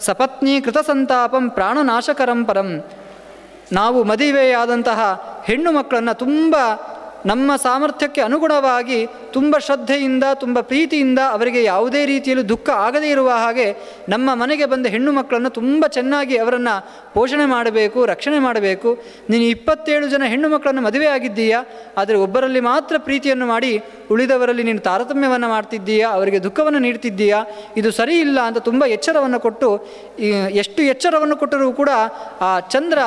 ಸಪತ್ನಿ ಕೃತ ಸಂತಾಪಂ ಪ್ರಾಣನಾಶಕರಂ ಪರಂ. ನಾವು ಮದುವೆಯಾದಂತಹ ಹೆಣ್ಣು ಮಕ್ಕಳನ್ನು ತುಂಬ ನಮ್ಮ ಸಾಮರ್ಥ್ಯಕ್ಕೆ ಅನುಗುಣವಾಗಿ ತುಂಬ ಶ್ರದ್ಧೆಯಿಂದ ತುಂಬ ಪ್ರೀತಿಯಿಂದ ಅವರಿಗೆ ಯಾವುದೇ ರೀತಿಯಲ್ಲೂ ದುಃಖ ಆಗದೇ ಇರುವ ಹಾಗೆ ನಮ್ಮ ಮನೆಗೆ ಬಂದ ಹೆಣ್ಣು ಮಕ್ಕಳನ್ನು ತುಂಬ ಚೆನ್ನಾಗಿ ಅವರನ್ನು ಪೋಷಣೆ ಮಾಡಬೇಕು, ರಕ್ಷಣೆ ಮಾಡಬೇಕು. ನೀನು 27 ಜನ ಹೆಣ್ಣು ಮಕ್ಕಳನ್ನು ಮದುವೆ ಆಗಿದ್ದೀಯಾ, ಆದರೆ ಒಬ್ಬರಲ್ಲಿ ಮಾತ್ರ ಪ್ರೀತಿಯನ್ನು ಮಾಡಿ ಉಳಿದವರಲ್ಲಿ ನೀನು ತಾರತಮ್ಯವನ್ನು ಮಾಡ್ತಿದ್ದೀಯಾ, ಅವರಿಗೆ ದುಃಖವನ್ನು ನೀಡ್ತಿದ್ದೀಯಾ, ಇದು ಸರಿ ಇಲ್ಲ ಅಂತ ತುಂಬ ಎಚ್ಚರವನ್ನು ಕೊಟ್ಟು, ಎಷ್ಟು ಎಚ್ಚರವನ್ನು ಕೊಟ್ಟರೂ ಕೂಡ ಆ ಚಂದ್ರ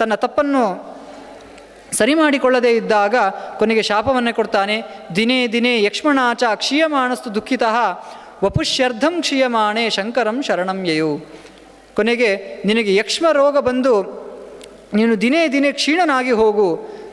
ತನ್ನ ತಪ್ಪನ್ನು ಸರಿ ಮಾಡಿಕೊಳ್ಳದೇ ಇದ್ದಾಗ ಕೊನೆಗೆ ಶಾಪವನ್ನೇ ಕೊಡ್ತಾನೆ. ದಿನೇ ದಿನೇ ಯಕ್ಷ್ಮಣಾಚ ಕ್ಷೀಯಮಾಣಸ್ತು ದುಃಖಿತಃ ವಪುಷ್ಯರ್ಧಂ ಕ್ಷೀಯಮಾಣೆ ಶಂಕರಂ ಶರಣಂ ಯಯು. ಕೊನೆಗೆ ನಿನಗೆ ಯಕ್ಷ್ಮ ರೋಗ ಬಂದು ನೀನು ದಿನೇ ದಿನೇ ಕ್ಷೀಣನಾಗಿ ಹೋಗು.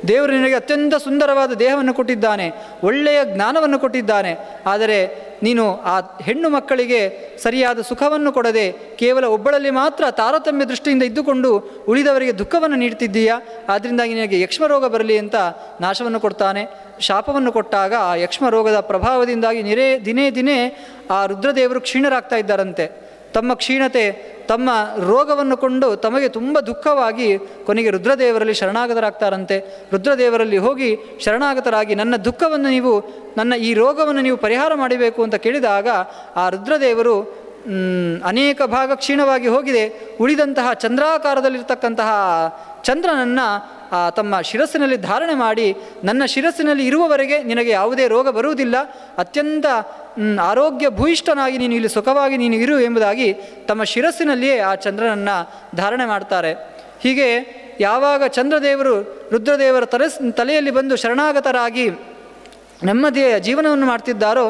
ದೇವರು ನಿನಗೆ ಅತ್ಯಂತ ಸುಂದರವಾದ ದೇಹವನ್ನು ಕೊಟ್ಟಿದ್ದಾನೆ, ಒಳ್ಳೆಯ ಜ್ಞಾನವನ್ನು ಕೊಟ್ಟಿದ್ದಾನೆ. ಆದರೆ ನೀನು ಆ ಹೆಣ್ಣು ಮಕ್ಕಳಿಗೆ ಸರಿಯಾದ ಸುಖವನ್ನು ಕೊಡದೆ ಕೇವಲ ಒಬ್ಬಳಲ್ಲಿ ಮಾತ್ರ ತಾರತಮ್ಯ ದೃಷ್ಟಿಯಿಂದ ಇದ್ದುಕೊಂಡು ಉಳಿದವರಿಗೆ ದುಃಖವನ್ನು ನೀಡ್ತಿದ್ದೀಯಾ, ಆದ್ದರಿಂದಾಗಿ ನಿನಗೆ ಯಕ್ಷ್ಮ ರೋಗ ಬರಲಿ ಅಂತ ನಾಶವನ್ನು ಕೊಡ್ತಾನೆ. ಶಾಪವನ್ನು ಕೊಟ್ಟಾಗ ಆ ಯಕ್ಷ್ಮ ರೋಗದ ಪ್ರಭಾವದಿಂದಾಗಿ ದಿನೇ ದಿನೇ ಆ ರುದ್ರದೇವರು ಕ್ಷೀಣರಾಗ್ತಾ ಇದ್ದಾರಂತೆ. ತಮ್ಮ ಕ್ಷೀಣತೆ, ತಮ್ಮ ರೋಗವನ್ನು ಕೊಂಡು ತಮಗೆ ತುಂಬ ದುಃಖವಾಗಿ ಕೊನೆಗೆ ರುದ್ರದೇವರಲ್ಲಿ ಶರಣಾಗತರಾಗ್ತಾರಂತೆ. ರುದ್ರದೇವರಲ್ಲಿ ಹೋಗಿ ಶರಣಾಗತರಾಗಿ ನನ್ನ ದುಃಖವನ್ನು ನೀವು, ನನ್ನ ಈ ರೋಗವನ್ನು ನೀವು ಪರಿಹಾರ ಮಾಡಬೇಕು ಅಂತ ಕೇಳಿದಾಗ ಆ ರುದ್ರದೇವರು ಅನೇಕ ಭಾಗ ಕ್ಷೀಣವಾಗಿ ಹೋಗಿದೆ, ಉಳಿದಂತಹ ಚಂದ್ರಾಕಾರದಲ್ಲಿರ್ತಕ್ಕಂತಹ ಚಂದ್ರನನ್ನು ತಮ್ಮ ಶಿರಸ್ಸಿನಲ್ಲಿ ಧಾರಣೆ ಮಾಡಿ, ನನ್ನ ಶಿರಸ್ಸಿನಲ್ಲಿ ಇರುವವರೆಗೆ ನಿನಗೆ ಯಾವುದೇ ರೋಗ ಬರುವುದಿಲ್ಲ, ಅತ್ಯಂತ ಆರೋಗ್ಯ ಭೂಯಿಷ್ಠನಾಗಿ ನೀನು ಇಲ್ಲಿ ಸುಖವಾಗಿ ನೀನು ಇರು ಎಂಬುದಾಗಿ ತಮ್ಮ ಶಿರಸ್ಸಿನಲ್ಲಿಯೇ ಆ ಚಂದ್ರನನ್ನು ಧಾರಣೆ ಮಾಡ್ತಾರೆ. ಹೀಗೆ ಯಾವಾಗ ಚಂದ್ರದೇವರು ರುದ್ರದೇವರ ತಲೆಯಲ್ಲಿ ಬಂದು ಶರಣಾಗತರಾಗಿ ನೆಮ್ಮದಿಯ ಜೀವನವನ್ನು ಮಾಡ್ತಿದ್ದಾರೋ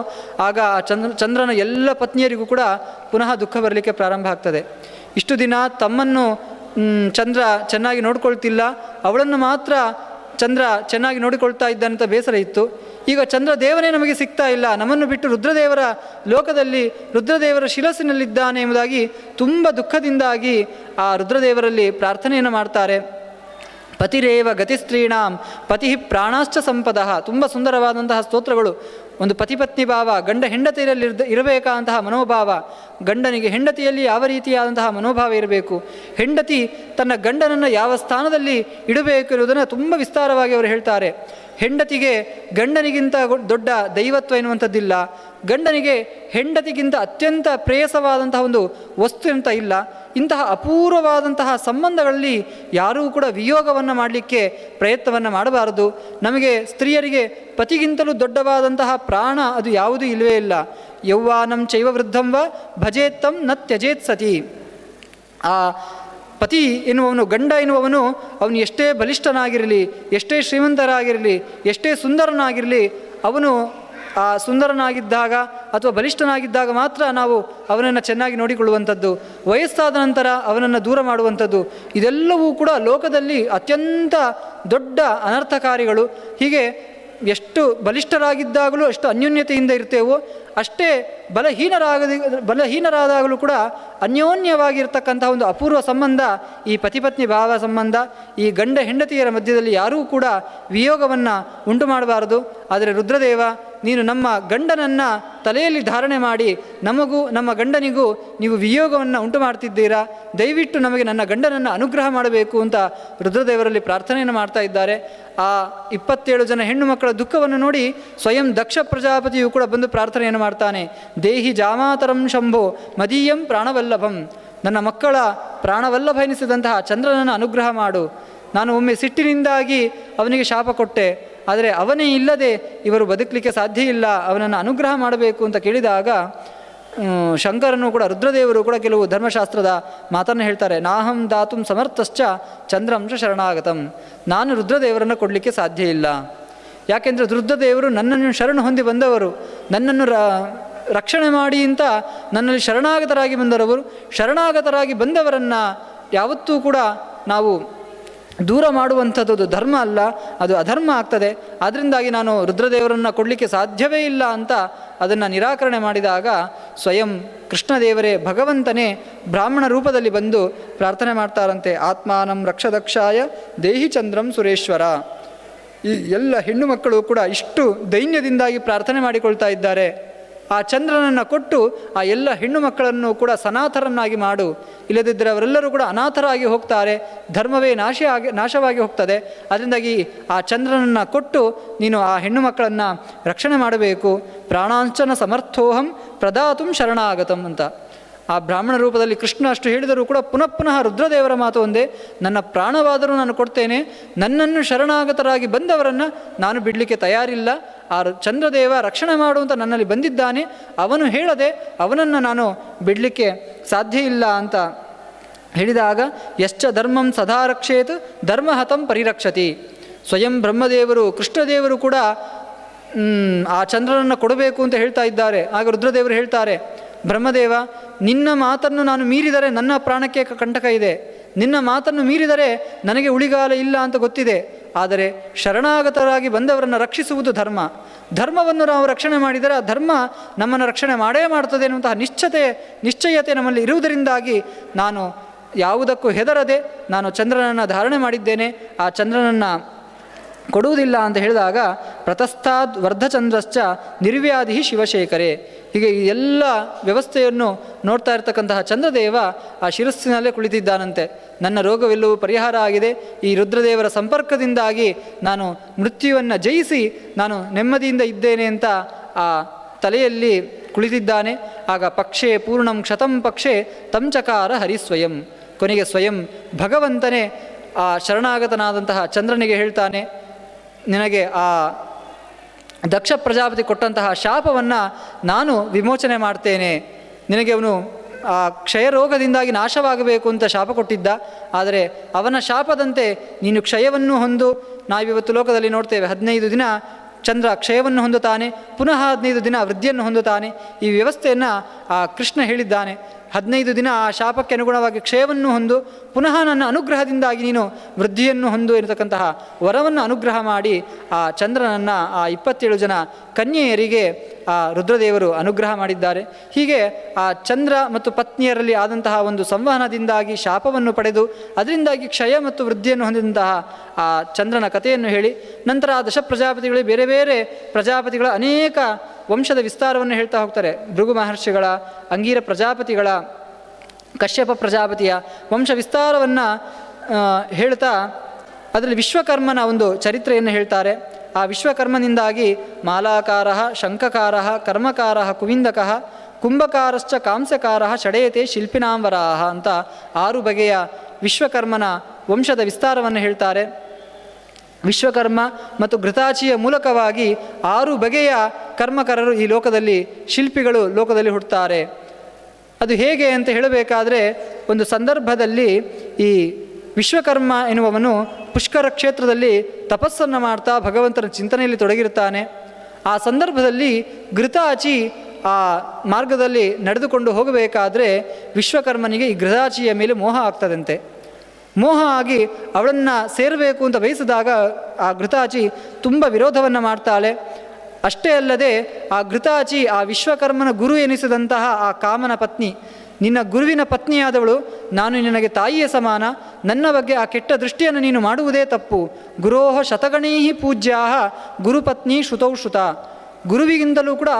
ಆಗ ಆ ಚಂದ್ರನ ಎಲ್ಲ ಪತ್ನಿಯರಿಗೂ ಕೂಡ ಪುನಃ ದುಃಖ ಬರಲಿಕ್ಕೆ ಪ್ರಾರಂಭ ಆಗ್ತದೆ. ಇಷ್ಟು ದಿನ ತಮ್ಮನ್ನು ಚಂದ್ರ ಚೆನ್ನಾಗಿ ನೋಡ್ಕೊಳ್ತಿಲ್ಲ, ಅವಳನ್ನು ಮಾತ್ರ ಚಂದ್ರ ಚೆನ್ನಾಗಿ ನೋಡಿಕೊಳ್ತಾ ಇದ್ದಾನಂತ ಬೇಸರ ಇತ್ತು. ಈಗ ಚಂದ್ರ ದೇವನೇ ನಮಗೆ ಸಿಗ್ತಾ ಇಲ್ಲ, ನಮ್ಮನ್ನು ಬಿಟ್ಟು ರುದ್ರದೇವರ ಲೋಕದಲ್ಲಿ ರುದ್ರದೇವರ ಶಿರಸ್ಸಿನಲ್ಲಿದ್ದಾನೆ ಎಂಬುದಾಗಿ ತುಂಬ ದುಃಖದಿಂದಾಗಿ ಆ ರುದ್ರದೇವರಲ್ಲಿ ಪ್ರಾರ್ಥನೆಯನ್ನು ಮಾಡ್ತಾರೆ. ಪತಿರೇವ ಗತಿಸ್ತ್ರೀಣಾಂ ಪತಿ ಪ್ರಾಣಾಶ್ಚ ಸಂಪದಃ. ತುಂಬ ಸುಂದರವಾದಂತಹ ಸ್ತೋತ್ರಗಳು. ಒಂದು ಪತಿಪತ್ನಿ ಭಾವ, ಗಂಡ ಹೆಂಡತಿಯಲ್ಲಿ ಇರಬೇಕಾದಂತಹ ಮನೋಭಾವ, ಗಂಡನಿಗೆ ಹೆಂಡತಿಯಲ್ಲಿ ಯಾವ ರೀತಿಯಾದಂತಹ ಮನೋಭಾವ ಇರಬೇಕು, ಹೆಂಡತಿ ತನ್ನ ಗಂಡನನ್ನು ಯಾವ ಸ್ಥಾನದಲ್ಲಿ ಇಡಬೇಕು ಇರುವುದನ್ನು ತುಂಬ ವಿಸ್ತಾರವಾಗಿ ಅವರು ಹೇಳ್ತಾರೆ. ಹೆಂಡತಿಗೆ ಗಂಡನಿಗಿಂತ ದೊಡ್ಡ ದೈವತ್ವ ಎನ್ನುವಂಥದ್ದಿಲ್ಲ, ಗಂಡನಿಗೆ ಹೆಂಡತಿಗಿಂತ ಅತ್ಯಂತ ಪ್ರೇಯಸವಾದಂತಹ ಒಂದು ವಸ್ತು ಅಂತ ಇಲ್ಲ. ಇಂತಹ ಅಪೂರ್ವವಾದಂತಹ ಸಂಬಂಧಗಳಲ್ಲಿ ಯಾರೂ ಕೂಡ ವಿಯೋಗವನ್ನು ಮಾಡಲಿಕ್ಕೆ ಪ್ರಯತ್ನವನ್ನು ಮಾಡಬಾರದು. ನಮಗೆ ಸ್ತ್ರೀಯರಿಗೆ ಪತಿಗಿಂತಲೂ ದೊಡ್ಡವಾದಂತಹ ಪ್ರಾಣ ಅದು ಯಾವುದೂ ಇಲ್ಲವೇ ಇಲ್ಲ. ಯೌವಾನಂ ಚೈವ ವೃದ್ಧಂ ವ ಭಜೇತ್ತಂ ನ ತ್ಯಜೇತ್ ಸತಿ. ಆ ಪತಿ ಎನ್ನುವವನು, ಗಂಡ ಎನ್ನುವವನು, ಅವನು ಎಷ್ಟೇ ಬಲಿಷ್ಠನಾಗಿರಲಿ, ಎಷ್ಟೇ ಶ್ರೀಮಂತರಾಗಿರಲಿ, ಎಷ್ಟೇ ಸುಂದರನಾಗಿರಲಿ, ಅವನು ಆ ಸುಂದರನಾಗಿದ್ದಾಗ ಅಥವಾ ಬಲಿಷ್ಠನಾಗಿದ್ದಾಗ ಮಾತ್ರ ನಾವು ಅವನನ್ನು ಚೆನ್ನಾಗಿ ನೋಡಿಕೊಳ್ಳುವಂಥದ್ದು. ವಯಸ್ಸಾದ ನಂತರ ಅವನನ್ನು ದೂರ ಮಾಡುವಂಥದ್ದು, ಇದೆಲ್ಲವೂ ಕೂಡ ಲೋಕದಲ್ಲಿ ಅತ್ಯಂತ ದೊಡ್ಡ ಅನರ್ಥಕಾರಿಗಳು. ಹೀಗೆ ಎಷ್ಟು ಬಲಿಷ್ಠರಾಗಿದ್ದಾಗಲೂ ಅಷ್ಟು ಅನ್ಯೋನ್ಯತೆಯಿಂದ ಇರ್ತೇವೋ, ಅಷ್ಟೇ ಬಲಹೀನರಾದಾಗಲೂ ಕೂಡ ಅನ್ಯೋನ್ಯವಾಗಿರ್ತಕ್ಕಂಥ ಒಂದು ಅಪೂರ್ವ ಸಂಬಂಧ ಈ ಪತಿಪತ್ನಿ ಭಾವ ಸಂಬಂಧ. ಈ ಗಂಡ ಹೆಂಡತಿಯರ ಮಧ್ಯದಲ್ಲಿ ಯಾರೂ ಕೂಡ ವಿಯೋಗವನ್ನು ಉಂಟು ಮಾಡಬಾರದು. ಆದರೆ ರುದ್ರದೇವ, ನೀನು ನಮ್ಮ ಗಂಡನನ್ನು ತಲೆಯಲ್ಲಿ ಧಾರಣೆ ಮಾಡಿ ನಮಗೂ ನಮ್ಮ ಗಂಡನಿಗೂ ನೀವು ವಿಯೋಗವನ್ನು ಉಂಟು ಮಾಡ್ತಿದ್ದೀರಾ, ದಯವಿಟ್ಟು ನಮಗೆ ನನ್ನ ಗಂಡನನ್ನು ಅನುಗ್ರಹ ಮಾಡಬೇಕು ಅಂತ ರುದ್ರದೇವರಲ್ಲಿ ಪ್ರಾರ್ಥನೆಯನ್ನು ಮಾಡ್ತಾ ಇದ್ದಾರೆ. ಆ 27 ಜನ ಹೆಣ್ಣು ಮಕ್ಕಳ ದುಃಖವನ್ನು ನೋಡಿ ಸ್ವಯಂ ದಕ್ಷ ಪ್ರಜಾಪತಿಯು ಕೂಡ ಬಂದು ಪ್ರಾರ್ಥನೆಯನ್ನು ಮಾಡ್ತಾನೆ. ದೇಹಿ ಜಾಮಾತರಂ ಶಂಭೋ ಮದೀಯಂ ಪ್ರಾಣವಲ್ಲಭಂ. ನನ್ನ ಮಕ್ಕಳ ಪ್ರಾಣವಲ್ಲಭ ಎನಿಸಿದಂತಹ ಚಂದ್ರನನ್ನು ಅನುಗ್ರಹ ಮಾಡು. ನಾನು ಒಮ್ಮೆ ಸಿಟ್ಟಿನಿಂದಾಗಿ ಅವನಿಗೆ ಶಾಪ ಕೊಟ್ಟೆ, ಆದರೆ ಅವನೇ ಇಲ್ಲದೆ ಇವರು ಬದುಕಲಿಕ್ಕೆ ಸಾಧ್ಯ ಇಲ್ಲ, ಅವನನ್ನು ಅನುಗ್ರಹ ಮಾಡಬೇಕು ಅಂತ ಕೇಳಿದಾಗ ಶಂಕರನು ಕೂಡ, ರುದ್ರದೇವರು ಕೂಡ ಕೆಲವು ಧರ್ಮಶಾಸ್ತ್ರದ ಮಾತನ್ನು ಹೇಳ್ತಾರೆ. ನಾಹಂ ದಾತುಂ ಸಮರ್ಥಶ್ಚ ಚಂದ್ರಂಶ ಶರಣಾಗತಂ. ನಾನು ರುದ್ರದೇವರನ್ನು ಕೊಡಲಿಕ್ಕೆ ಸಾಧ್ಯ ಇಲ್ಲ. ಯಾಕೆಂದರೆ ರುದ್ರದೇವರು ನನ್ನನ್ನು ಶರಣು ಹೊಂದಿ ಬಂದವರು, ನನ್ನನ್ನು ರಕ್ಷಣೆ ಮಾಡಿ ಅಂತ ನನ್ನಲ್ಲಿ ಶರಣಾಗತರಾಗಿ ಬಂದವರು. ಶರಣಾಗತರಾಗಿ ಬಂದವರನ್ನು ಯಾವತ್ತೂ ಕೂಡ ನಾವು ದೂರ ಮಾಡುವಂಥದ್ದು ಧರ್ಮ ಅಲ್ಲ, ಅದು ಅಧರ್ಮ ಆಗ್ತದೆ. ಅದರಿಂದಾಗಿ ನಾನು ರುದ್ರದೇವರನ್ನು ಕೊಡಲಿಕ್ಕೆ ಸಾಧ್ಯವೇ ಇಲ್ಲ ಅಂತ ಅದನ್ನು ನಿರಾಕರಣೆ ಮಾಡಿದಾಗ ಸ್ವಯಂ ಕೃಷ್ಣದೇವರೇ, ಭಗವಂತನೇ ಬ್ರಾಹ್ಮಣ ರೂಪದಲ್ಲಿ ಬಂದು ಪ್ರಾರ್ಥನೆ ಮಾಡ್ತಾರಂತೆ. ಆತ್ಮಾನಂ ರಕ್ಷದಕ್ಷಾಯ ದೇಹಿ ಚಂದ್ರಂ ಸುರೇಶ್ವರ. ಈ ಎಲ್ಲ ಹೆಣ್ಣು ಮಕ್ಕಳು ಕೂಡ ಇಷ್ಟು ದೈನ್ಯದಿಂದಾಗಿ ಪ್ರಾರ್ಥನೆ ಮಾಡಿಕೊಳ್ತಾ ಇದ್ದಾರೆ. ಆ ಚಂದ್ರನನ್ನು ಕೊಟ್ಟು ಆ ಎಲ್ಲ ಹೆಣ್ಣು ಮಕ್ಕಳನ್ನು ಕೂಡ ಸನಾಥರನ್ನಾಗಿ ಮಾಡು, ಇಲ್ಲದಿದ್ದರೆ ಅವರೆಲ್ಲರೂ ಕೂಡ ಅನಾಥರಾಗಿ ಹೋಗ್ತಾರೆ, ಧರ್ಮವೇ ನಾಶವಾಗಿ ಹೋಗ್ತದೆ. ಅದರಿಂದಾಗಿ ಆ ಚಂದ್ರನನ್ನು ಕೊಟ್ಟು ನೀನು ಆ ಹೆಣ್ಣು ಮಕ್ಕಳನ್ನು ರಕ್ಷಣೆ ಮಾಡಬೇಕು. ಪ್ರಾಣಾಂಚನ ಸಮರ್ಥೋಹಂ ಪ್ರದಾತುಂ ಶರಣಾಗತಂ ಅಂತ ಆ ಬ್ರಾಹ್ಮಣ ರೂಪದಲ್ಲಿ ಕೃಷ್ಣ ಅಷ್ಟು ಹೇಳಿದರೂ ಕೂಡ ಪುನಃ ಪುನಃ ರುದ್ರದೇವರ ಮಾತು ಒಂದೇ, ನನ್ನ ಪ್ರಾಣವಾದರೂ ನಾನು ಕೊಡ್ತೇನೆ, ನನ್ನನ್ನು ಶರಣಾಗತರಾಗಿ ಬಂದವರನ್ನು ನಾನು ಬಿಡಲಿಕ್ಕೆ ತಯಾರಿಲ್ಲ. ಆ ಚಂದ್ರದೇವ ರಕ್ಷಣೆ ಮಾಡುವಂತ ನನ್ನಲ್ಲಿ ಬಂದಿದ್ದಾನೆ, ಅವನು ಹೇಳದೆ ಅವನನ್ನು ನಾನು ಬಿಡಲಿಕ್ಕೆ ಸಾಧ್ಯ ಇಲ್ಲ ಅಂತ ಹೇಳಿದಾಗ, ಯಶ್ಚ ಧರ್ಮಂ ಸದಾ ರಕ್ಷೇತ್ ಧರ್ಮಹತಂ ಪರಿರಕ್ಷತಿ. ಸ್ವಯಂ ಬ್ರಹ್ಮದೇವರು ಕೃಷ್ಣದೇವರು ಕೂಡ ಆ ಚಂದ್ರನನ್ನು ಕೊಡಬೇಕು ಅಂತ ಹೇಳ್ತಾ ಇದ್ದಾರೆ. ಆಗ ರುದ್ರದೇವರು ಹೇಳ್ತಾರೆ, ಬ್ರಹ್ಮದೇವ, ನಿನ್ನ ಮಾತನ್ನು ನಾನು ಮೀರಿದರೆ ನನ್ನ ಪ್ರಾಣಕ್ಕೆ ಕಂಟಕ ಇದೆ, ನಿನ್ನ ಮಾತನ್ನು ಮೀರಿದರೆ ನನಗೆ ಉಳಿಗಾಲ ಇಲ್ಲ ಅಂತ ಗೊತ್ತಿದೆ. ಆದರೆ ಶರಣಾಗತರಾಗಿ ಬಂದವರನ್ನು ರಕ್ಷಿಸುವುದು ಧರ್ಮ. ಧರ್ಮವನ್ನು ನಾವು ರಕ್ಷಣೆ ಮಾಡಿದರೆ ಆ ಧರ್ಮ ನಮ್ಮನ್ನು ರಕ್ಷಣೆ ಮಾಡೇ ಮಾಡ್ತದೆ ಎನ್ನುವಂತಹ ನಿಶ್ಚಯತೆ ನಮ್ಮಲ್ಲಿ ಇರುವುದರಿಂದಾಗಿ ನಾನು ಯಾವುದಕ್ಕೂ ಹೆದರದೆ ನಾನು ಚಂದ್ರನನ್ನು ಧಾರಣೆ ಮಾಡಿದ್ದೇನೆ, ಆ ಚಂದ್ರನನ್ನು ಕೊಡುವುದಿಲ್ಲ ಅಂತ ಹೇಳಿದಾಗ, ಪ್ರತಸ್ಥಾದ್ ವರ್ಧಚಂದ್ರಶ್ಚ ನಿರ್ವ್ಯಾಧಿ ಶಿವಶೇಖರೆ. ಹೀಗೆ ಈ ಎಲ್ಲ ವ್ಯವಸ್ಥೆಯನ್ನು ನೋಡ್ತಾ ಇರ್ತಕ್ಕಂತಹ ಚಂದ್ರದೇವ ಆ ಶಿರಸ್ಸಿನಲ್ಲೇ ಕುಳಿತಿದ್ದಾನಂತೆ. ನನ್ನ ರೋಗವೆಲ್ಲವೂ ಪರಿಹಾರ ಆಗಿದೆ, ಈ ರುದ್ರದೇವರ ಸಂಪರ್ಕದಿಂದಾಗಿ ನಾನು ಮೃತ್ಯುವನ್ನು ಜಯಿಸಿ ನಾನು ನೆಮ್ಮದಿಯಿಂದ ಇದ್ದೇನೆ ಅಂತ ಆ ತಲೆಯಲ್ಲಿ ಕುಳಿತಿದ್ದಾನೆ. ಆಗ ಪಕ್ಷೇ ಪೂರ್ಣಂ ಕ್ಷತಂ ಪಕ್ಷೇ ತಂಚಕಾರ ಹರಿಸ್ವಯಂ. ಕೊನೆಗೆ ಸ್ವಯಂ ಭಗವಂತನೇ ಆ ಶರಣಾಗತನಾದಂತಹ ಚಂದ್ರನಿಗೆ ಹೇಳ್ತಾನೆ, ನಿನಗೆ ಆ ದಕ್ಷ ಪ್ರಜಾಪತಿ ಕೊಟ್ಟಂತಹ ಶಾಪವನ್ನು ನಾನು ವಿಮೋಚನೆ ಮಾಡ್ತೇನೆ. ನಿನಗೆ ಅವನು ಆ ಕ್ಷಯರೋಗದಿಂದಾಗಿ ನಾಶವಾಗಬೇಕು ಅಂತ ಶಾಪ ಕೊಟ್ಟಿದ್ದ, ಆದರೆ ಅವನ ಶಾಪದಂತೆ ನೀನು ಕ್ಷಯವನ್ನು ಹೊಂದು. ನಾವಿವತ್ತು ಲೋಕದಲ್ಲಿ ನೋಡ್ತೇವೆ, 15 ದಿನ ಚಂದ್ರ ಕ್ಷಯವನ್ನು ಹೊಂದುತ್ತಾನೆ, ಪುನಃ 15 ದಿನ ವೃದ್ಧಿಯನ್ನು ಹೊಂದುತ್ತಾನೆ. ಈ ವ್ಯವಸ್ಥೆಯನ್ನು ಆ ಕೃಷ್ಣ ಹೇಳಿದ್ದಾನೆ. 15 ದಿನ ಆ ಶಾಪಕ್ಕೆ ಅನುಗುಣವಾಗಿ ಕ್ಷಯವನ್ನು ಹೊಂದು, ಪುನಃ ನನ್ನ ಅನುಗ್ರಹದಿಂದಾಗಿ ನೀನು ವೃದ್ಧಿಯನ್ನು ಹೊಂದು ಎನ್ನತಕ್ಕಂತಹ ವರವನ್ನು ಅನುಗ್ರಹ ಮಾಡಿ ಆ ಚಂದ್ರನನ್ನು ಆ 27 ಜನ ಕನ್ಯೆಯರಿಗೆ ಆ ರುದ್ರದೇವರು ಅನುಗ್ರಹ ಮಾಡಿದ್ದಾರೆ. ಹೀಗೆ ಆ ಚಂದ್ರ ಮತ್ತು ಪತ್ನಿಯರಲ್ಲಿ ಆದಂತಹ ಒಂದು ಸಂವಹನದಿಂದಾಗಿ ಶಾಪವನ್ನು ಪಡೆದು ಅದರಿಂದಾಗಿ ಕ್ಷಯ ಮತ್ತು ವೃದ್ಧಿಯನ್ನು ಹೊಂದಿದಂತಹ ಆ ಚಂದ್ರನ ಕಥೆಯನ್ನು ಹೇಳಿ, ನಂತರ ಆ ದಶ ಪ್ರಜಾಪತಿಗಳು ಬೇರೆ ಬೇರೆ ಪ್ರಜಾಪತಿಗಳ ಅನೇಕ ವಂಶದ ವಿಸ್ತಾರವನ್ನು ಹೇಳ್ತಾ ಹೋಗ್ತಾರೆ. ಭೃಗು ಮಹರ್ಷಿಗಳ, ಅಂಗೀರ ಪ್ರಜಾಪತಿಗಳ, ಕಶ್ಯಪ ಪ್ರಜಾಪತಿಯ ವಂಶ ವಿಸ್ತಾರವನ್ನು ಹೇಳ್ತಾ ಅದರಲ್ಲಿ ವಿಶ್ವಕರ್ಮನ ಒಂದು ಚರಿತ್ರೆಯನ್ನು ಹೇಳ್ತಾರೆ. ಆ ವಿಶ್ವಕರ್ಮನಿಂದಾಗಿ ಮಾಲಾಕಾರ, ಶಂಖಕಾರ, ಕರ್ಮಕಾರ, ಕುವಿಂದಕ, ಕುಂಭಕಾರಶ್ಚ ಕಾಂಸ್ಯಕಾರ, ಷಡೇತೆ ಶಿಲ್ಪಿನಾಂಬರಾಹ ಅಂತ 6 ಬಗೆಯ ವಿಶ್ವಕರ್ಮನ ವಂಶದ ವಿಸ್ತಾರವನ್ನು ಹೇಳ್ತಾರೆ. ವಿಶ್ವಕರ್ಮ ಮತ್ತು ಘೃತಾಚಿಯ ಮೂಲಕವಾಗಿ 6 ಬಗೆಯ ಕರ್ಮಕರರು ಈ ಲೋಕದಲ್ಲಿ, ಶಿಲ್ಪಿಗಳು ಲೋಕದಲ್ಲಿ ಹುಟ್ಟುತ್ತಾರೆ. ಅದು ಹೇಗೆ ಅಂತ ಹೇಳಬೇಕಾದ್ರೆ, ಒಂದು ಸಂದರ್ಭದಲ್ಲಿ ಈ ವಿಶ್ವಕರ್ಮ ಎನ್ನುವವನು ಪುಷ್ಕರ ಕ್ಷೇತ್ರದಲ್ಲಿ ತಪಸ್ಸನ್ನು ಮಾಡ್ತಾ ಭಗವಂತನ ಚಿಂತನೆಯಲ್ಲಿ ತೊಡಗಿರ್ತಾನೆ. ಆ ಸಂದರ್ಭದಲ್ಲಿ ಘೃತಾಚಿ ಆ ಮಾರ್ಗದಲ್ಲಿ ನಡೆದುಕೊಂಡು ಹೋಗಬೇಕಾದ್ರೆ ವಿಶ್ವಕರ್ಮನಿಗೆ ಈ ಘೃತಾಚಿಯ ಮೇಲೆ ಮೋಹ ಆಗ್ತದಂತೆ. ಮೋಹ ಆಗಿ ಅವಳನ್ನು ಸೇರಬೇಕು ಅಂತ ಬಯಸಿದಾಗ ಆ ಘೃತಾಚಿ ತುಂಬ ವಿರೋಧವನ್ನು ಮಾಡ್ತಾಳೆ. ಅಷ್ಟೇ ಅಲ್ಲದೆ ಆ ಘೃತಾಚಿ ಆ ವಿಶ್ವಕರ್ಮನ ಗುರು ಎನಿಸಿದಂತಹ ಆ ಕಾಮನ ಪತ್ನಿ, ನಿನ್ನ ಗುರುವಿನ ಪತ್ನಿಯಾದವಳು ನಾನು ನಿನಗೆ ತಾಯಿಯ ಸಮಾನ, ನನ್ನ ಬಗ್ಗೆ ಆ ಕೆಟ್ಟ ದೃಷ್ಟಿಯನ್ನು ನೀನು ಮಾಡುವುದೇ ತಪ್ಪು. ಗುರೋಹ ಶತಗಣೀಹಿ ಪೂಜ್ಯಾಹ ಗುರುಪತ್ನಿ ಶ್ರುತೌ ಶ್ರುತ. ಗುರುವಿಗಿಂತಲೂ ಕೂಡ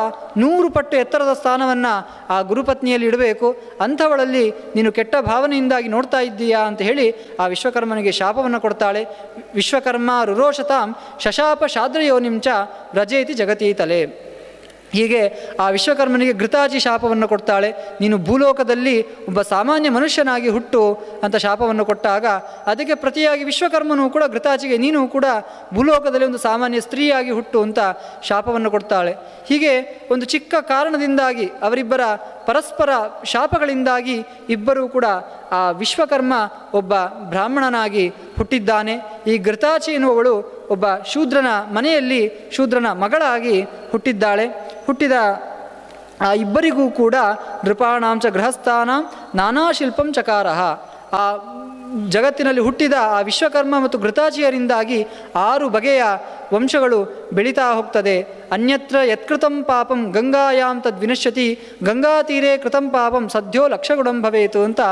100 ಪಟ್ಟು ಎತ್ತರದ ಸ್ಥಾನವನ್ನು ಆ ಗುರುಪತ್ನಿಯಲ್ಲಿ ಇಡಬೇಕು, ಅಂಥವಳಲ್ಲಿ ನೀನು ಕೆಟ್ಟ ಭಾವನೆಯಿಂದಾಗಿ ನೋಡ್ತಾ ಇದ್ದೀಯಾ ಅಂತ ಹೇಳಿ ಆ ವಿಶ್ವಕರ್ಮನಿಗೆ ಶಾಪವನ್ನು ಕೊಡ್ತಾಳೆ. ವಿಶ್ವಕರ್ಮ ರುರೋಷತಾಂ ಶಶಾಪ ಶಾದ್ರಯೋನಿಂಚ ವ್ರಜೇತಿ ಜಗತೀತಲೆ. ಹೀಗೆ ಆ ವಿಶ್ವಕರ್ಮನಿಗೆ ಘೃತಾಚಿ ಶಾಪವನ್ನು ಕೊಡ್ತಾಳೆ. ನೀನು ಭೂಲೋಕದಲ್ಲಿ ಒಬ್ಬ ಸಾಮಾನ್ಯ ಮನುಷ್ಯನಾಗಿ ಹುಟ್ಟು ಅಂತ ಶಾಪವನ್ನು ಕೊಟ್ಟಾಗ ಅದಕ್ಕೆ ಪ್ರತಿಯಾಗಿ ವಿಶ್ವಕರ್ಮನು ಕೂಡ ಘೃತಾಚಿಗೆ ನೀನು ಕೂಡ ಭೂಲೋಕದಲ್ಲಿ ಒಂದು ಸಾಮಾನ್ಯ ಸ್ತ್ರೀಯಾಗಿ ಹುಟ್ಟು ಅಂತ ಶಾಪವನ್ನು ಕೊಡ್ತಾಳೆ. ಹೀಗೆ ಒಂದು ಚಿಕ್ಕ ಕಾರಣದಿಂದಾಗಿ ಅವರಿಬ್ಬರ ಪರಸ್ಪರ ಶಾಪಗಳಿಂದಾಗಿ ಇಬ್ಬರೂ ಕೂಡ ಆ ವಿಶ್ವಕರ್ಮ ಒಬ್ಬ ಬ್ರಾಹ್ಮಣನಾಗಿ ಹುಟ್ಟಿದ್ದಾನೆ. ಈ ಘೃತಾಚಿ ಎನ್ನುವವಳು ಒಬ್ಬ ಶೂದ್ರನ ಮನೆಯಲ್ಲಿ ಶೂದ್ರನ ಮಗಳಾಗಿ ಹುಟ್ಟಿದ್ದಾಳೆ. ಹುಟ್ಟಿದ ಆ ಇಬ್ಬರಿಗೂ ಕೂಡ ನೃಪಾಣಾಂಚ ಗೃಹಸ್ಥಾನಾಂ ನಾನಾ ಶಿಲ್ಪಂ ಚಕಾರಃ. ಆ ಜಗತ್ತಿನಲ್ಲಿ ಹುಟ್ಟಿದ ಆ ವಿಶ್ವಕರ್ಮ ಮತ್ತು ಘೃತಾಚಿಯರಿಂದಾಗಿ 6 ಬಗೆಯ ವಂಶಗಳು ಬೆಳೀತಾ ಹೋಗ್ತದೆ. ಅನ್ಯತ್ರ ಯತ್ಕೃತಂ ಪಾಪಂ ಗಂಗಾಯಾಂ ತದ್ವಿನಶ್ಯತಿ ಗಂಗಾತೀರೆ ಕೃತಂ ಪಾಪಂ ಸದ್ಯೋ ಲಕ್ಷಗುಣಂ ಭವೇತು ಅಂತ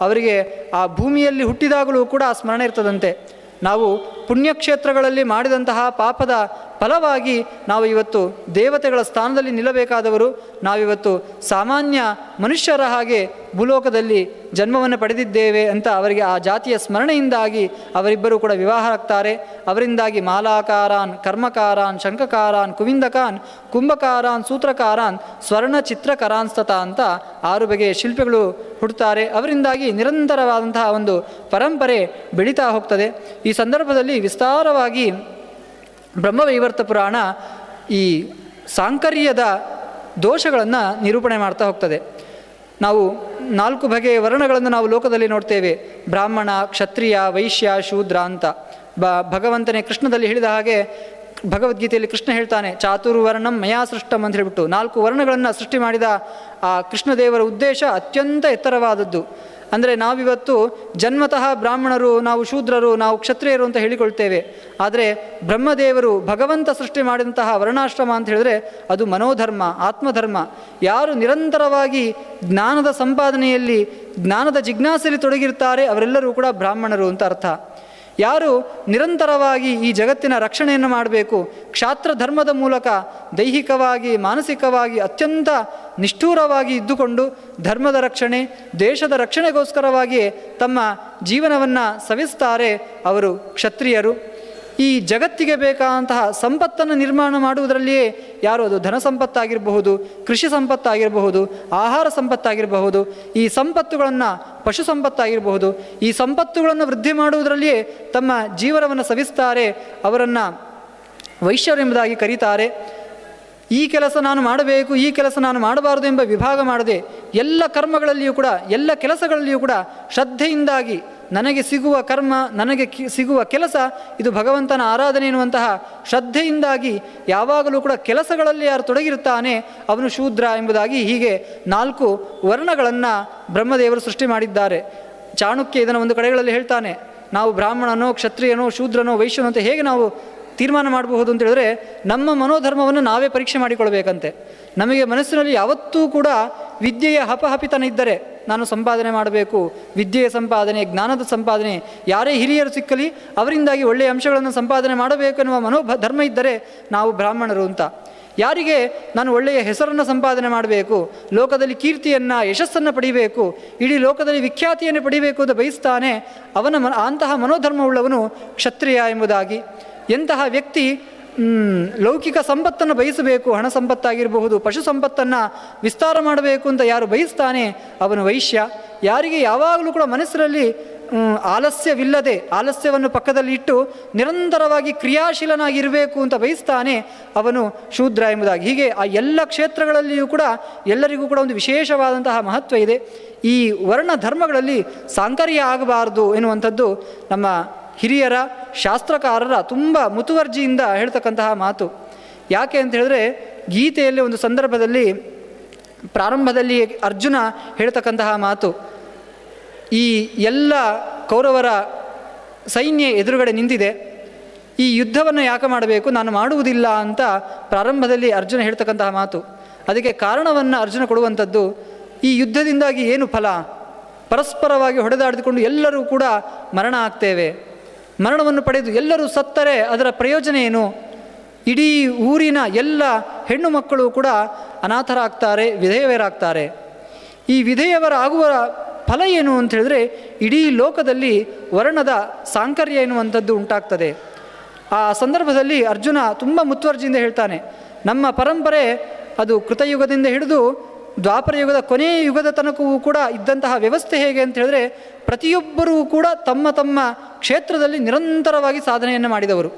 ಅವರಿಗೆ ಆ ಭೂಮಿಯಲ್ಲಿ ಹುಟ್ಟಿದಾಗಲೂ ಕೂಡ ಸ್ಮರಣೆ ಇರ್ತದಂತೆ. ನಾವು ಪುಣ್ಯಕ್ಷೇತ್ರಗಳಲ್ಲಿ ಮಾಡಿದಂತಹ ಪಾಪದ ಫಲವಾಗಿ ನಾವು ಇವತ್ತು ದೇವತೆಗಳ ಸ್ಥಾನದಲ್ಲಿ ನಿಲ್ಲಬೇಕಾದವರು. ನಾವಿವತ್ತು ಸಾಮಾನ್ಯ ಮನುಷ್ಯರ ಹಾಗೆ ಭೂಲೋಕದಲ್ಲಿ ಜನ್ಮವನ್ನು ಪಡೆದಿದ್ದೇವೆ ಅಂತ ಅವರಿಗೆ ಆ ಜಾತಿಯ ಸ್ಮರಣೆಯಿಂದಾಗಿ ಅವರಿಬ್ಬರೂ ಕೂಡ ವಿವಾಹ ಆಗ್ತಾರೆ. ಅವರಿಂದಾಗಿ ಮಾಲಾಕಾರಾನ್, ಕರ್ಮಕಾರಾನ್, ಶಂಖಕಾರಾನ್, ಕುವಿಂದಕಾನ್, ಕುಂಭಕಾರಾನ್, ಸೂತ್ರಕಾರಾನ್, ಸ್ವರ್ಣ ಚಿತ್ರಕರಾನ್ಸ್ತತ ಅಂತ 6 ಬಗೆಯ ಶಿಲ್ಪಿಗಳು ಹುಟ್ಟುತ್ತಾರೆ. ಅವರಿಂದಾಗಿ ನಿರಂತರವಾದಂತಹ ಒಂದು ಪರಂಪರೆ ಬೆಳೀತಾ ಹೋಗ್ತದೆ. ಈ ಸಂದರ್ಭದಲ್ಲಿ ವಿಸ್ತಾರವಾಗಿ ಬ್ರಹ್ಮವೈವರ್ತ ಪುರಾಣ ಈ ಸಾಂಕರ್ಯದ ದೋಷಗಳನ್ನು ನಿರೂಪಣೆ ಮಾಡ್ತಾ ಹೋಗ್ತದೆ. ನಾವು 4 ಬಗೆಯ ವರ್ಣಗಳನ್ನು ನಾವು ಲೋಕದಲ್ಲಿ ನೋಡ್ತೇವೆ. ಬ್ರಾಹ್ಮಣ, ಕ್ಷತ್ರಿಯ, ವೈಶ್ಯ, ಶೂದ್ರ ಅಂತ. ಭಗವಂತನೇ ಕೃಷ್ಣದಲ್ಲಿ ಹೇಳಿದ ಹಾಗೆ ಭಗವದ್ಗೀತೆಯಲ್ಲಿ ಕೃಷ್ಣ ಹೇಳ್ತಾನೆ, ಚಾತುರ್ವರ್ಣಂ ಮಯಾ ಸೃಷ್ಟಂ ಅಂತ ಹೇಳಿಬಿಟ್ಟು 4 ವರ್ಣಗಳನ್ನು ಸೃಷ್ಟಿ ಮಾಡಿದ ಆ ಕೃಷ್ಣದೇವರ ಉದ್ದೇಶ ಅತ್ಯಂತ ಎತ್ತರವಾದದ್ದು. ಅಂದರೆ ನಾವಿವತ್ತು ಜನ್ಮತಃ ಬ್ರಾಹ್ಮಣರು, ನಾವು ಶೂದ್ರರು, ನಾವು ಕ್ಷತ್ರಿಯರು ಅಂತ ಹೇಳಿಕೊಳ್ತೇವೆ. ಆದರೆ ಬ್ರಹ್ಮದೇವರು ಭಗವಂತ ಸೃಷ್ಟಿ ಮಾಡಿದಂತಹ ವರ್ಣಾಶ್ರಮ ಅಂತ ಹೇಳಿದ್ರೆ ಅದು ಮನೋಧರ್ಮ, ಆತ್ಮಧರ್ಮ. ಯಾರು ನಿರಂತರವಾಗಿ ಜ್ಞಾನದ ಸಂಪಾದನೆಯಲ್ಲಿ, ಜ್ಞಾನದ ಜಿಜ್ಞಾಸೆಯಲ್ಲಿ ತೊಡಗಿರ್ತಾರೆ ಅವರೆಲ್ಲರೂ ಕೂಡ ಬ್ರಾಹ್ಮಣರು ಅಂತ ಅರ್ಥ. ಯಾರು ನಿರಂತರವಾಗಿ ಈ ಜಗತ್ತಿನ ರಕ್ಷಣೆಯನ್ನು ಮಾಡಬೇಕು, ಕ್ಷಾತ್ರ ಧರ್ಮದ ಮೂಲಕ ದೈಹಿಕವಾಗಿ ಮಾನಸಿಕವಾಗಿ ಅತ್ಯಂತ ನಿಷ್ಠೂರವಾಗಿ ಇದ್ದುಕೊಂಡು ಧರ್ಮದ ರಕ್ಷಣೆ, ದೇಶದ ರಕ್ಷಣೆಗೋಸ್ಕರವಾಗಿಯೇ ತಮ್ಮ ಜೀವನವನ್ನು ಸವಿಸ್ತಾರೆ, ಅವರು ಕ್ಷತ್ರಿಯರು. ಈ ಜಗತ್ತಿಗೆ ಬೇಕಾದಂತಹ ಸಂಪತ್ತನ್ನು ನಿರ್ಮಾಣ ಮಾಡುವುದರಲ್ಲಿಯೇ ಯಾರು, ಅದು ಧನ ಸಂಪತ್ತಾಗಿರಬಹುದು, ಕೃಷಿ ಸಂಪತ್ತಾಗಿರಬಹುದು, ಆಹಾರ ಸಂಪತ್ತಾಗಿರಬಹುದು, ಈ ಸಂಪತ್ತುಗಳನ್ನು ಪಶು ಸಂಪತ್ತಾಗಿರಬಹುದು, ಈ ಸಂಪತ್ತುಗಳನ್ನು ವೃದ್ಧಿ ಮಾಡುವುದರಲ್ಲಿಯೇ ತಮ್ಮ ಜೀವನವನ್ನು ಸವಿಸ್ತಾರೆ, ಅವರನ್ನು ವೈಶ್ಯರು ಎಂಬುದಾಗಿ ಕರೀತಾರೆ. ಈ ಕೆಲಸ ನಾನು ಮಾಡಬೇಕು, ಈ ಕೆಲಸ ನಾನು ಮಾಡಬಾರದು ಎಂಬ ವಿಭಾಗ ಮಾಡದೆ ಎಲ್ಲ ಕರ್ಮಗಳಲ್ಲಿಯೂ ಕೂಡ, ಎಲ್ಲ ಕೆಲಸಗಳಲ್ಲಿಯೂ ಕೂಡ ಶ್ರದ್ಧೆಯಿಂದಾಗಿ ನನಗೆ ಸಿಗುವ ಕರ್ಮ, ನನಗೆ ಸಿಗುವ ಕೆಲಸ ಇದು ಭಗವಂತನ ಆರಾಧನೆ ಎನ್ನುವಂತಹ ಶ್ರದ್ಧೆಯಿಂದಾಗಿ ಯಾವಾಗಲೂ ಕೂಡ ಕೆಲಸಗಳಲ್ಲಿ ಯಾರು ತೊಡಗಿರುತ್ತಾನೆ ಅವನು ಶೂದ್ರ ಎಂಬುದಾಗಿ ಹೀಗೆ 4 ವರ್ಣಗಳನ್ನು ಬ್ರಹ್ಮದೇವರು ಸೃಷ್ಟಿ ಮಾಡಿದ್ದಾರೆ. ಚಾಣಕ್ಯ ಇದನ್ನು ಒಂದು ಕಡೆಗಳಲ್ಲಿ ಹೇಳ್ತಾನೆ, ನಾವು ಬ್ರಾಹ್ಮಣನೋ, ಕ್ಷತ್ರಿಯನೋ, ಶೂದ್ರನೋ, ವೈಶ್ಯನೋ ಅಂತ ಹೇಗೆ ನಾವು ತೀರ್ಮಾನ ಮಾಡಬಹುದು ಅಂತ ಹೇಳಿದ್ರೆ ನಮ್ಮ ಮನೋಧರ್ಮವನ್ನು ನಾವೇ ಪರೀಕ್ಷೆ ಮಾಡಿಕೊಳ್ಬೇಕಂತೆ. ನಮಗೆ ಮನಸ್ಸಿನಲ್ಲಿ ಯಾವತ್ತೂ ಕೂಡ ವಿದ್ಯೆಯ ಹಪಹಪಿತನ ಇದ್ದರೆ ನಾನು ಸಂಪಾದನೆ ಮಾಡಬೇಕು, ವಿದ್ಯೆಯ ಸಂಪಾದನೆ, ಜ್ಞಾನದ ಸಂಪಾದನೆ, ಯಾರೇ ಹಿರಿಯರು ಸಿಕ್ಕಲಿ ಅವರಿಂದಾಗಿ ಒಳ್ಳೆಯ ಅಂಶಗಳನ್ನು ಸಂಪಾದನೆ ಮಾಡಬೇಕು ಎನ್ನುವ ಧರ್ಮ ಇದ್ದರೆ ನಾವು ಬ್ರಾಹ್ಮಣರು ಅಂತ. ಯಾರಿಗೆ ನಾನು ಒಳ್ಳೆಯ ಹೆಸರನ್ನು ಸಂಪಾದನೆ ಮಾಡಬೇಕು, ಲೋಕದಲ್ಲಿ ಕೀರ್ತಿಯನ್ನು, ಯಶಸ್ಸನ್ನು ಪಡಿಬೇಕು, ಇಡೀ ಲೋಕದಲ್ಲಿ ವಿಖ್ಯಾತಿಯನ್ನು ಪಡಿಬೇಕು ಅಂತ ಬಯಸ್ತಾನೆ, ಅಂತಹ ಮನೋಧರ್ಮವುಳ್ಳವನು ಕ್ಷತ್ರಿಯ ಎಂಬುದಾಗಿ. ಎಂತಹ ವ್ಯಕ್ತಿ ಲೌಕಿಕ ಸಂಪತ್ತನ್ನು ಬಯಸಬೇಕು, ಹಣ ಸಂಪತ್ತಾಗಿರಬಹುದು, ಪಶು ಸಂಪತ್ತನ್ನು ವಿಸ್ತಾರ ಮಾಡಬೇಕು ಅಂತ ಯಾರು ಬಯಸ್ತಾನೆ ಅವನು ವೈಶ್ಯ. ಯಾರಿಗೆ ಯಾವಾಗಲೂ ಕೂಡ ಮನಸ್ಸಿನಲ್ಲಿ ಆಲಸ್ಯವಿಲ್ಲದೆ, ಆಲಸ್ಯವನ್ನು ಪಕ್ಕದಲ್ಲಿ ಇಟ್ಟು ನಿರಂತರವಾಗಿ ಕ್ರಿಯಾಶೀಲನಾಗಿರಬೇಕು ಅಂತ ಬಯಸ್ತಾನೆ ಅವನು ಶೂದ್ರ ಎಂಬುದಾಗಿ. ಹೀಗೆ ಆ ಎಲ್ಲ ಕ್ಷೇತ್ರಗಳಲ್ಲಿಯೂ ಕೂಡ ಎಲ್ಲರಿಗೂ ಕೂಡ ಒಂದು ವಿಶೇಷವಾದಂತಹ ಮಹತ್ವ ಇದೆ. ಈ ವರ್ಣ ಧರ್ಮಗಳಲ್ಲಿ ಸಾಂಕರ್ಯ ಆಗಬಾರದು ಎನ್ನುವಂಥದ್ದು ನಮ್ಮ ಹಿರಿಯರ, ಶಾಸ್ತ್ರಕಾರರ ತುಂಬ ಮುತುವರ್ಜಿಯಿಂದ ಹೇಳ್ತಕ್ಕಂತಹ ಮಾತು. ಯಾಕೆ ಅಂತ ಹೇಳಿದ್ರೆ ಗೀತೆಯಲ್ಲಿ ಒಂದು ಸಂದರ್ಭದಲ್ಲಿ ಪ್ರಾರಂಭದಲ್ಲಿ ಅರ್ಜುನ ಹೇಳ್ತಕ್ಕಂತಹ ಮಾತು, ಈ ಎಲ್ಲ ಕೌರವರ ಸೈನ್ಯ ಎದುರುಗಡೆ ನಿಂತಿದೆ, ಈ ಯುದ್ಧವನ್ನು ಯಾಕೆ ಮಾಡಬೇಕು, ನಾನು ಮಾಡುವುದಿಲ್ಲ ಅಂತ ಪ್ರಾರಂಭದಲ್ಲಿ ಅರ್ಜುನ ಹೇಳ್ತಕ್ಕಂತಹ ಮಾತು. ಅದಕ್ಕೆ ಕಾರಣವನ್ನು ಅರ್ಜುನ ಕೊಡುವಂಥದ್ದು, ಈ ಯುದ್ಧದಿಂದಾಗಿ ಏನು ಫಲ, ಪರಸ್ಪರವಾಗಿ ಹೊಡೆದಾಡಿಕೊಂಡು ಎಲ್ಲರೂ ಕೂಡ ಮರಣ ಆಗ್ತೇವೆ, ಮರಣವನ್ನು ಪಡೆದು ಎಲ್ಲರೂ ಸತ್ತರೆ ಅದರ ಪ್ರಯೋಜನ ಏನು, ಇಡೀ ಊರಿನ ಎಲ್ಲ ಹೆಣ್ಣು ಮಕ್ಕಳು ಕೂಡ ಅನಾಥರಾಗ್ತಾರೆ, ವಿಧೇಯವರಾಗ್ತಾರೆ. ಈ ವಿಧೇಯವರಾಗುವ ಫಲ ಏನು ಅಂತ ಹೇಳಿದ್ರೆ ಇಡೀ ಲೋಕದಲ್ಲಿ ವರ್ಣದ ಸಾಂಕರ್ಯ ಎನ್ನುವಂಥದ್ದು ಉಂಟಾಗ್ತದೆ. ಆ ಸಂದರ್ಭದಲ್ಲಿ ಅರ್ಜುನ ತುಂಬ ಮುತುವರ್ಜಿಯಿಂದ ಹೇಳ್ತಾನೆ, ನಮ್ಮ ಪರಂಪರೆ ಅದು ಕೃತಯುಗದಿಂದ ಹಿಡಿದು ದ್ವಾಪರ ಯುಗದ ಕೊನೆಯ ಯುಗದ ತನಕವೂ ಕೂಡ ಇದ್ದಂತಹ ವ್ಯವಸ್ಥೆ ಹೇಗೆ ಅಂತ ಹೇಳಿದ್ರೆ ಪ್ರತಿಯೊಬ್ಬರೂ ಕೂಡ ತಮ್ಮ ತಮ್ಮ ಕ್ಷೇತ್ರದಲ್ಲಿ ನಿರಂತರವಾಗಿ ಸಾಧನೆಯನ್ನು ಮಾಡಿದವರು.